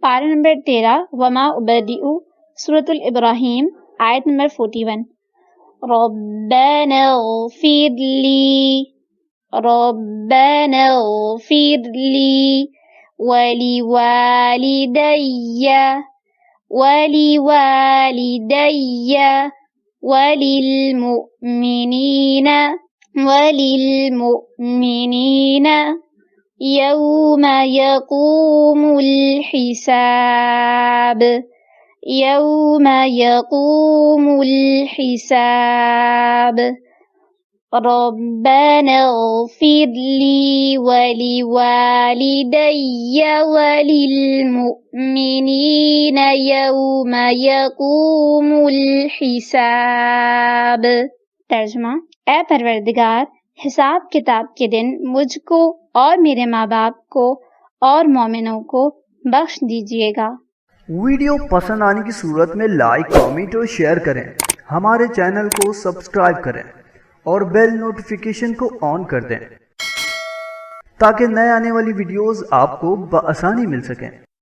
पारा नंबर 13 वमा उबदिउ सूरतुल इब्राहिम आयत नंबर 41। रब्बना ग़फ़िरली वलिवालिदैय वलिलमुअ्मिनीन यौम यक़ूमुल हिसाब रब्बना ग़फ़िरली वलिवालिदैय वलिलमुअ्मिनीन यौम यक़ूमुल हिसाब। तर्जुमा, ऐ परवरदिगार, हिसाब किताब के दिन मुझको और मेरे माँ बाप को और मोमिनों को बख्श दीजिएगा। वीडियो पसंद आने की सूरत में लाइक, कमेंट और शेयर करें। हमारे चैनल को सब्सक्राइब करें और बेल नोटिफिकेशन को ऑन कर दें ताकि नए आने वाली वीडियोस आपको बआसानी मिल सकें।